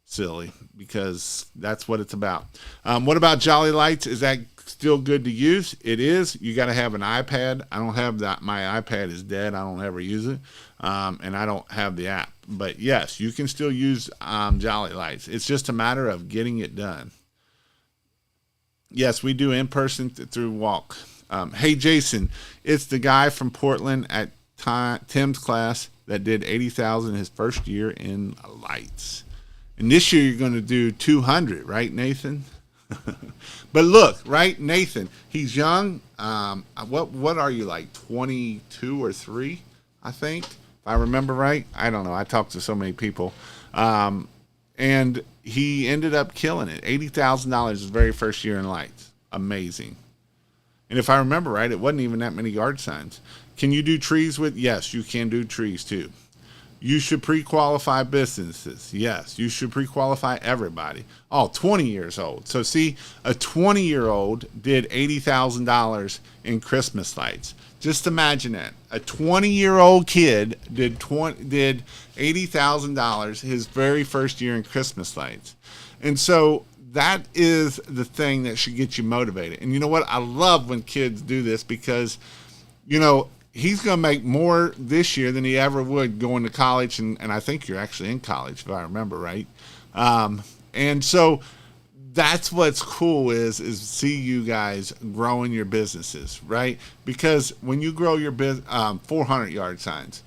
Silly, because that's what it's about. What about Jolly Lights? Is that still good to use? It is. You got to have an iPad. I don't have that. My iPad is dead. I don't ever use it, and I don't have the app. But yes, you can still use Jolly Lights. It's just a matter of getting it done. Yes, we do in person through Walk. Hey Jason, it's the guy from Portland at Tim's class that did 80,000 his first year in lights. And this year you're going to do 200, right, Nathan? But look, right, Nathan, he's young. What are you, like 22 or 3, I think, if I remember right. I don't know. I talked to so many people. And he ended up killing it. $80,000 his very first year in lights. Amazing. And if I remember right, it wasn't even that many yard signs. Can you do trees with? Yes, you can do trees too. You should pre-qualify businesses. Yes, you should pre-qualify everybody. Oh, 20 years old. So see, a 20-year-old did $80,000 in Christmas lights. Just imagine that. A 20-year-old kid did $80,000 his very first year in Christmas lights. And so that is the thing that should get you motivated. And you know what? I love when kids do this because, you know, he's going to make more this year than he ever would going to college. And I think you're actually in college, if I remember right. And so that's what's cool is see you guys growing your businesses, right? Because when you grow your 400 yard signs,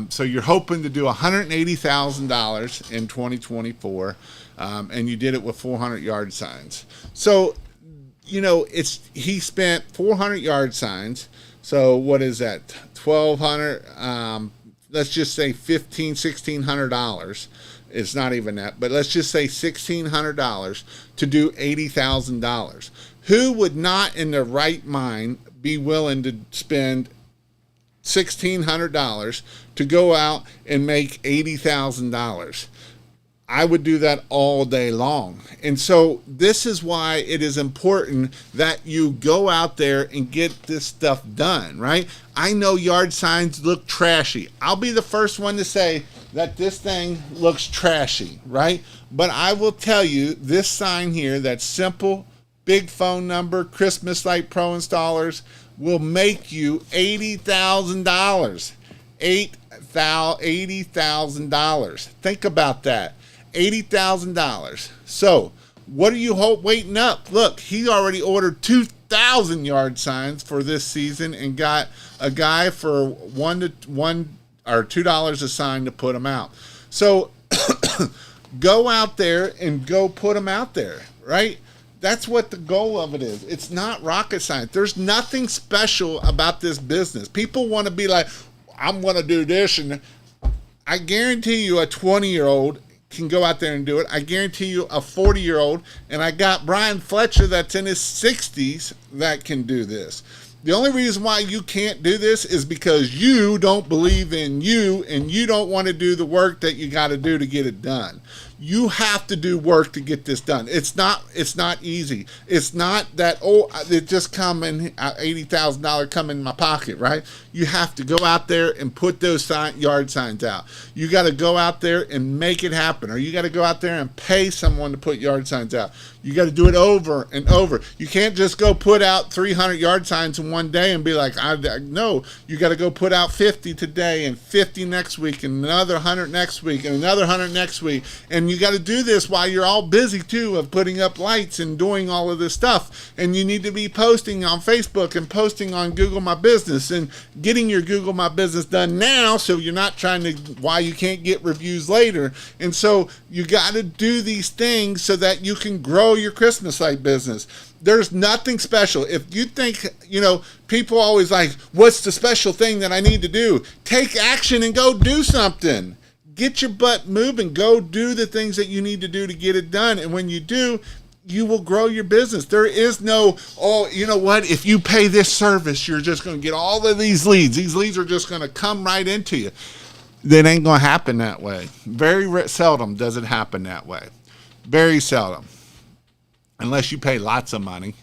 so you're hoping to do $180,000 in 2024, and you did it with 400 yard signs. So, you know, he spent 400 yard signs. So what is that? 1,200. Let's just say $1,600. It's not even that, but let's just say $1,600 to do $80,000. Who would not, in their right mind, be willing to spend $1,600 to go out and make $80,000? I would do that all day long. And so this is why it is important that you go out there and get this stuff done, right? I know yard signs look trashy. I'll be the first one to say that this thing looks trashy, right? But I will tell you, this sign here, that's simple, big phone number, Christmas Light Pro installers, will make you $80,000. $80,000. Think about that. $80,000. So what are you waiting up? Look, he already ordered 2,000 yard signs for this season and got a guy for $1 or $2 a sign to put them out. So go out there and go put them out there, right? That's what the goal of it is. It's not rocket science. There's nothing special about this business. People want to be like, I'm going to do this. And I guarantee you a 20-year-old can go out there and do it. I guarantee you a 40-year-old, and I got Brian Fletcher that's in his 60s that can do this. The only reason why you can't do this is because you don't believe in you and you don't want to do the work that you got to do to get it done. You have to do work to get this done. It's not easy. It's not that, it just come in $80,000 come in my pocket, right? You have to go out there and put those yard signs out. You got to go out there and make it happen, or you got to go out there and pay someone to put yard signs out. You got to do it over and over. You can't just go put out 300 yard signs in one day and be like, no, you got to go put out 50 today and 50 next week and another 100 next week and another 100 next week. And you got to do this while you're all busy too of putting up lights and doing all of this stuff. And you need to be posting on Facebook and posting on Google My Business and getting your Google My Business done now, so you're not trying to, why you can't get reviews later. And so you got to do these things so that you can grow your Christmas light business. There's nothing special. If you think, people always like, what's the special thing that I need to do? Take action and go do something. Get your butt moving. Go do the things that you need to do to get it done. And when you do, you will grow your business. There is no, you know what? If you pay this service, you're just going to get all of these leads. These leads are just going to come right into you. That ain't going to happen that way. Very seldom does it happen that way. Very seldom. Unless you pay lots of money,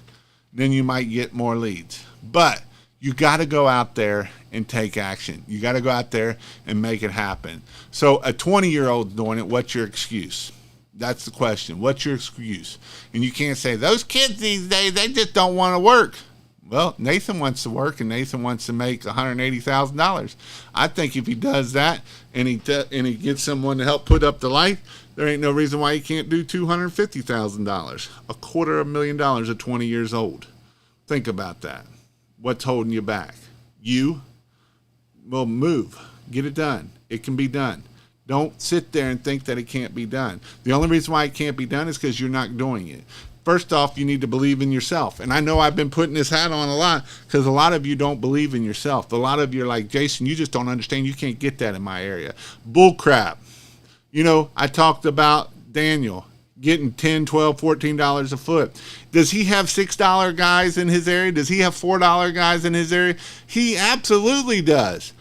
then you might get more leads. But you got to go out there and take action. You got to go out there and make it happen. So a 20-year-old doing it, what's your excuse? That's the question. What's your excuse? And you can't say, those kids these days, they just don't want to work. Well, Nathan wants to work, and Nathan wants to make $180,000. I think if he does that and he gets someone to help put up the light, there ain't no reason why he can't do $250,000. $250,000 at 20 years old. Think about that. What's holding you back? You? Well, move. Get it done. It can be done. Don't sit there and think that it can't be done. The only reason why it can't be done is because you're not doing it. First off, you need to believe in yourself. And I know I've been putting this hat on a lot because a lot of you don't believe in yourself. A lot of you are like, Jason, you just don't understand. You can't get that in my area. Bull crap. I talked about Daniel getting $10, $12, $14 a foot. Does he have $6 guys in his area? Does he have $4 guys in his area? He absolutely does.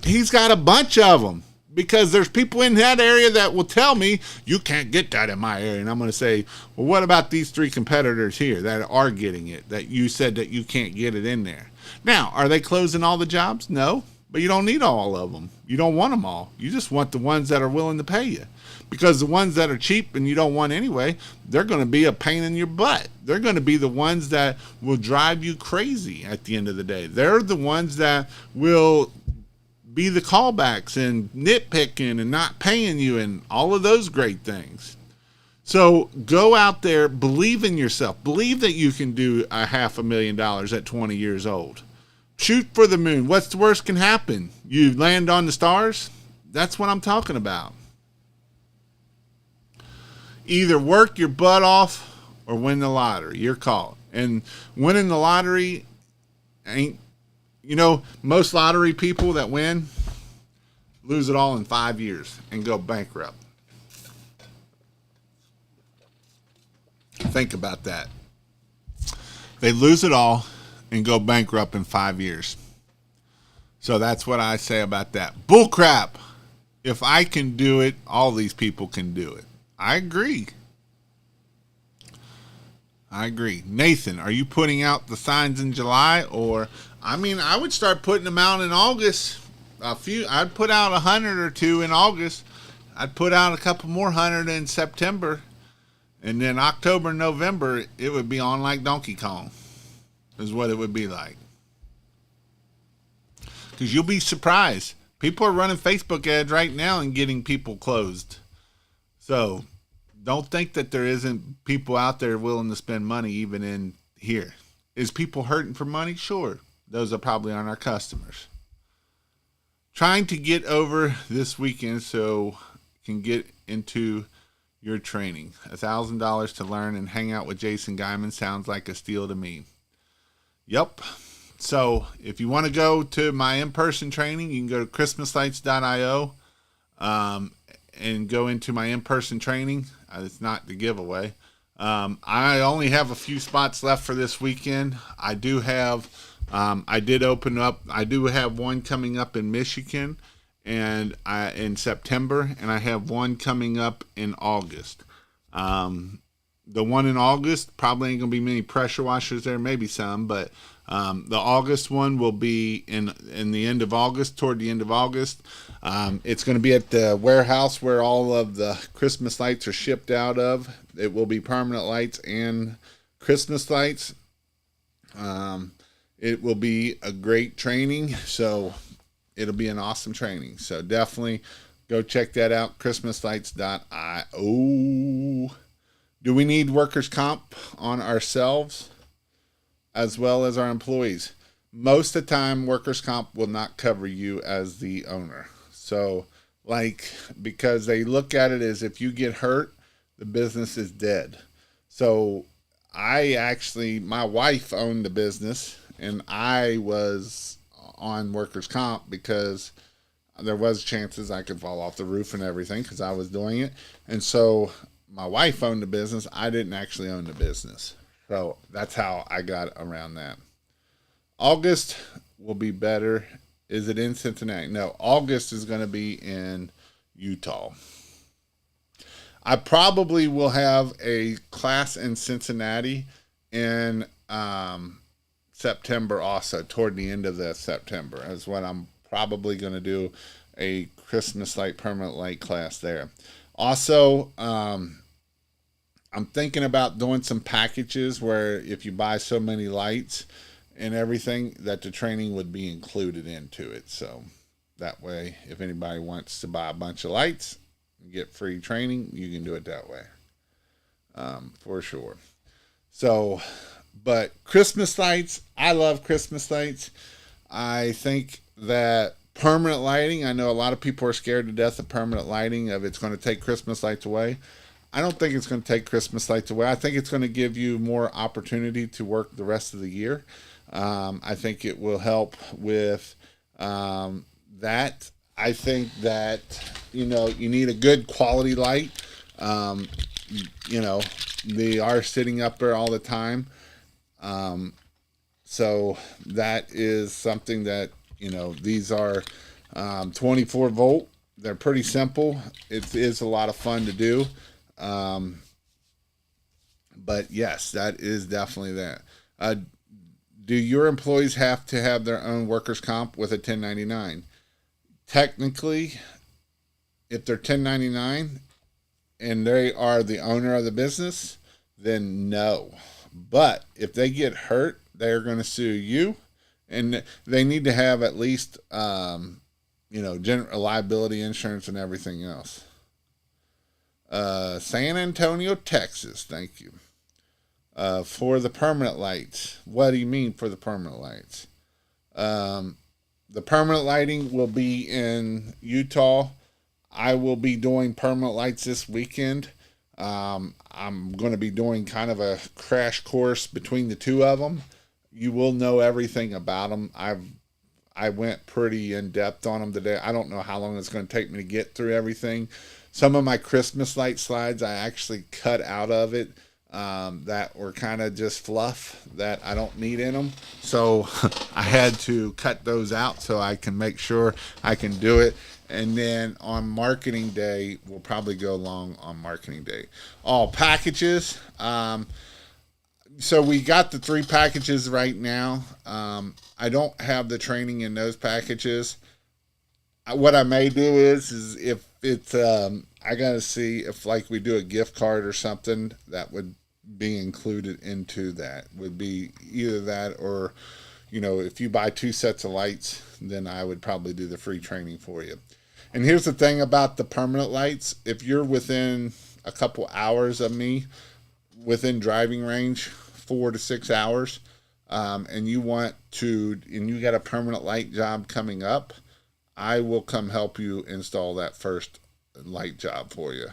He's got a bunch of them because there's people in that area that will tell me, you can't get that in my area. And I'm going to say, well, what about these 3 competitors here that are getting it, that you said that you can't get it in there? Now, are they closing all the jobs? No, but you don't need all of them. You don't want them all. You just want the ones that are willing to pay you. Because the ones that are cheap and you don't want anyway, they're going to be a pain in your butt. They're going to be the ones that will drive you crazy at the end of the day. They're the ones that will be the callbacks and nitpicking and not paying you and all of those great things. So go out there, believe in yourself. Believe that you can do $500,000 at 20 years old. Shoot for the moon. What's the worst can happen? You land on the stars? That's what I'm talking about. Either work your butt off or win the lottery. Your call. And winning the lottery ain't, most lottery people that win lose it all in 5 years and go bankrupt. Think about that. They lose it all and go bankrupt in 5 years. So that's what I say about that. Bull crap. If I can do it, all these people can do it. I agree. Nathan, are you putting out the signs in July? Or, I would start putting them out in August. I'd put out 100 or 2 in August. I'd put out a couple more 100 in September. And then October and November, it would be on like Donkey Kong. Is what it would be like. Because you'll be surprised. People are running Facebook ads right now and getting people closed. So don't think that there isn't people out there willing to spend money even in here. Is people hurting for money? Sure. Those are probably on our customers. Trying to get over this weekend so can get into your training. $1,000 to learn and hang out with Jason Geiman sounds like a steal to me. Yep. So if you want to go to my in-person training, you can go to christmaslights.io and go into my in-person traione. It's not the giveaway. I only have a few spots left for this weekend. I do have one coming up in Michigan and in September, and I have one coming up in August. The one in August probably ain't gonna be many pressure washers there, maybe some, but the August one will be in the end of August, toward the end of August. It's going to be at the warehouse where all of the Christmas lights are shipped out of. It will be permanent lights and Christmas lights. It will be a great training, so it'll be an awesome training. So definitely Go check that out, christmaslights.io. Do we need workers' comp on ourselves as well as our employees? Most of the time, workers' comp will not cover you as the owner. So, like, because they look at it as if you get hurt, the business is dead. So, my wife owned the business, and I was on workers' comp because there was chances I could fall off the roof and everything because I was doing it. And so my wife owned the business. I didn't actually own the business. So that's how I got around that. August will be better. Is it in Cincinnati? No, August is going to be in Utah. I probably will have a class in Cincinnati in September also, toward the end of the September is what I'm probably going to do, a Christmas light permanent light class there. Also, I'm thinking about doing some packages where if you buy so many lights and everything, that the training would be included into it. So that way, if anybody wants to buy a bunch of lights and get free training, you can do it that way, for sure. So, but Christmas lights, I love Christmas lights. I think that permanent lighting, I know a lot of people are scared to death of permanent lighting, of it's going to take Christmas lights away. I don't think it's going to take Christmas lights away. I think it's going to give you more opportunity to work the rest of the year. I think it will help with that. I think that, you need a good quality light. They are sitting up there all the time. So that is something that, these are 24 volt. They're pretty simple. It is a lot of fun to do. But yes, that is definitely that. Do your employees have to have their own workers' comp with a 1099? Technically, if they're 1099 and they are the owner of the business, then no. But if they get hurt, they're going to sue you, and they need to have at least, general liability insurance and everything else. San Antonio, Texas. Thank you. For the permanent lights. What do you mean for the permanent lights? The permanent lighting will be in Utah. I will be doing permanent lights this weekend. I'm going to be doing kind of a crash course between the two of them. You will know everything about them. I went pretty in depth on them today. I don't know how long it's going to take me to get through everything. Some of my Christmas light slides I actually cut out of it that were kind of just fluff that I don't need in them. So I had to cut those out so I can make sure I can do it. And then on marketing day, we'll probably go long on marketing day. All packages. So we got the 3 packages right now. I don't have the training in those packages. What I may do is if it's, I got to see if like we do a gift card or something that would be included into that. Would be either that or, if you buy 2 sets of lights, then I would probably do the free training for you. And here's the thing about the permanent lights. If you're within a couple hours of me, within driving range, 4 to 6 hours, and you got a permanent light job coming up, I will come help you install that first light job for you.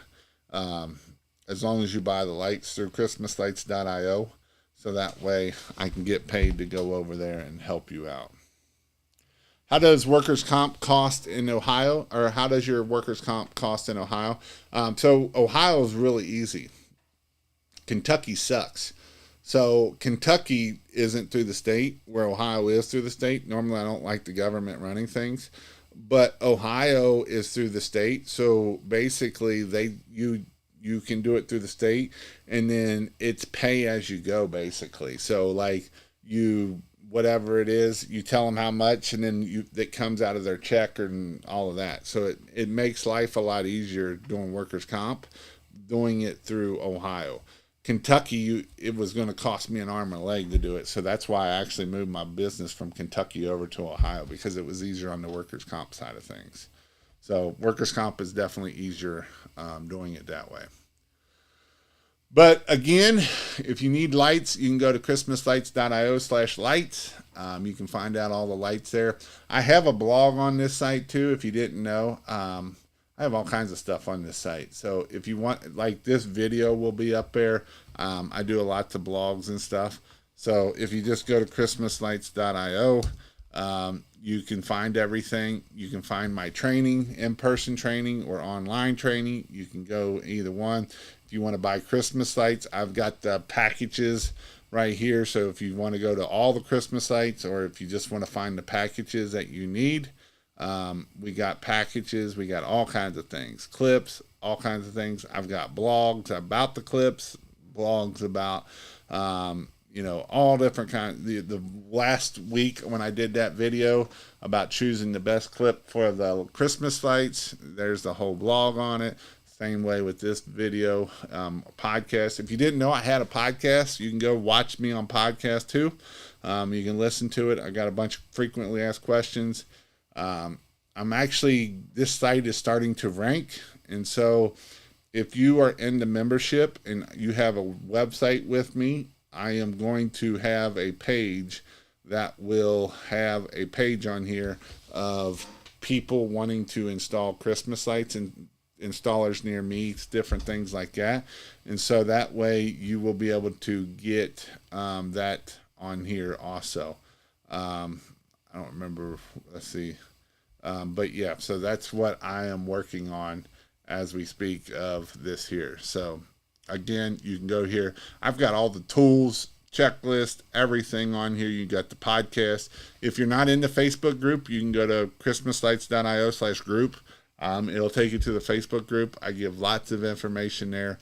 As long as you buy the lights through christmaslights.io, so that way I can get paid to go over there and help you out. How does workers' comp cost in Ohio, or how does your workers' comp cost in Ohio? So Ohio is really easy. Kentucky sucks. So Kentucky isn't through the state where Ohio is through the state. Normally I don't like the government running things, but Ohio is through the state. So basically you can do it through the state, and then it's pay as you go basically. So like whatever it is, you tell them how much, and then it comes out of their check and all of that. So it makes life a lot easier doing workers' comp, doing it through Ohio. Kentucky, it was going to cost me an arm and a leg to do it. So that's why I actually moved my business from Kentucky over to Ohio, because it was easier on the workers' comp side of things. So workers' comp is definitely easier doing it that way. But again, if you need lights, you can go to christmaslights.io/lights. You can find out all the lights there. I have a blog on this site too, if you didn't know. I have all kinds of stuff on this site. So if you want, like this video will be up there. I do a lot of blogs and stuff. So if you just go to christmaslights.io, you can find everything. You can find my training, in-person training or online training. You can go either one. If you want to buy Christmas lights, I've got the packages right here. So if you want to go to all the Christmas lights, or if you just want to find the packages that you need, we got packages. We got all kinds of things, clips, all kinds of things. I've got blogs about the clips, blogs about, all different kinds. The last week when I did that video about choosing the best clip for the Christmas lights, there's the whole blog on it. Same way with this video, podcast. If you didn't know I had a podcast, you can go watch me on podcast too. You can listen to it. I got a bunch of frequently asked questions. This site is starting to rank. And so if you are in the membership and you have a website with me, I am going to have a page that will have a page on here of people wanting to install Christmas lights and installers near me, different things like that. And so that way you will be able to get that on here also. I don't remember, let's see. But yeah, so that's what I am working on as we speak of this here. So again, you can go here. I've got all the tools, checklist, everything on here. You got the podcast. If you're not in the Facebook group, you can go to christmaslights.io/group. It'll take you to the Facebook group. I give lots of information there.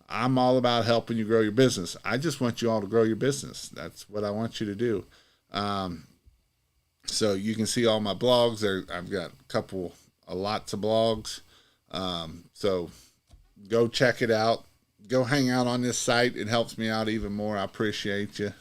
I'm all about helping you grow your business. I just want you all to grow your business. That's what I want you to do. So you can see all my blogs there. I've got lots of blogs. So go check it out. Go hang out on this site. It helps me out even more. I appreciate you.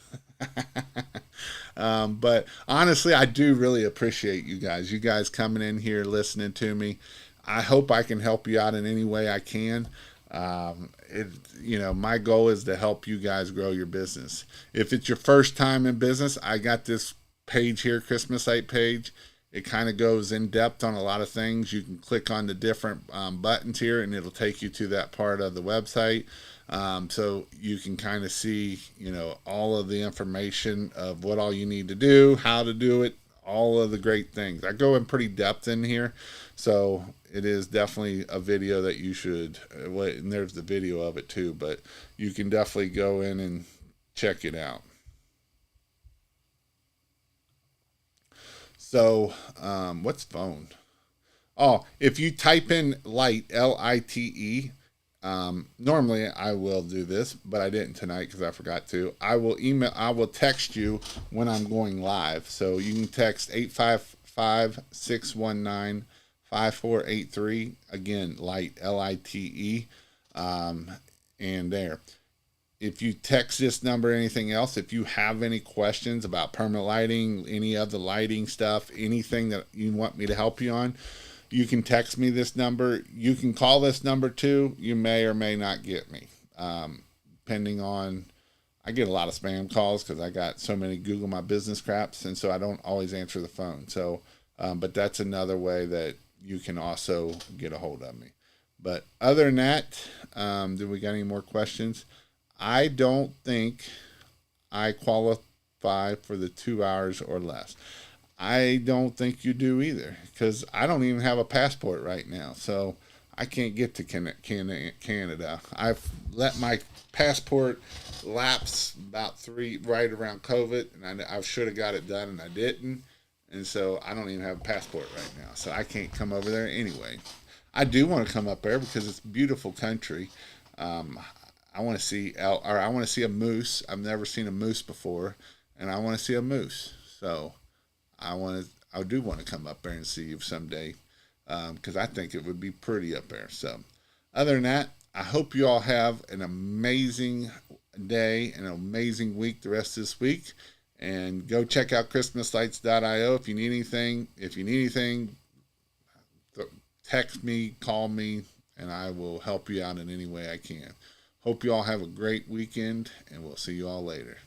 But honestly, I do really appreciate you guys. You guys coming in here, listening to me. I hope I can help you out in any way I can. My goal is to help you guys grow your business. If it's your first time in business, I got this page here, Christmas Light page. It kind of goes in depth on a lot of things. You can click on the different buttons here and it'll take you to that part of the website. So you can kind of see, all of the information of what all you need to do, how to do it, all of the great things. I go in pretty depth in here. So it is definitely a video that you should, and there's the video of it too, but you can definitely go in and check it out. So, what's phone? Oh, if you type in light, L-I-T-E, normally I will do this, but I didn't tonight because I forgot to. I will text you when I'm going live. So you can text 855-619-5483. Again, light, L-I-T-E, and there. If you text this number or anything else, if you have any questions about permanent lighting, any of the lighting stuff, anything that you want me to help you on, you can text me this number. You can call this number too. You may or may not get me, depending on, I get a lot of spam calls because I got so many Google My Business craps, and so I don't always answer the phone. So, but that's another way that you can also get a hold of me. But other than that, do we got any more questions? I don't think I qualify for the 2 hours or less. I don't think you do either, because I don't even have a passport right now, so I can't get to Canada. I've let my passport lapse right around COVID, and I should have got it done, and I didn't, and so I don't even have a passport right now, so I can't come over there anyway. I do want to come up there because it's a beautiful country. I want to see a moose. I've never seen a moose before, and I want to see a moose. So I do want to come up there and see you someday, because I think it would be pretty up there. So other than that, I hope you all have an amazing day and an amazing week the rest of this week. And go check out christmaslights.io if you need anything. text me, call me, and I will help you out in any way I can. Hope you all have a great weekend, and we'll see you all later.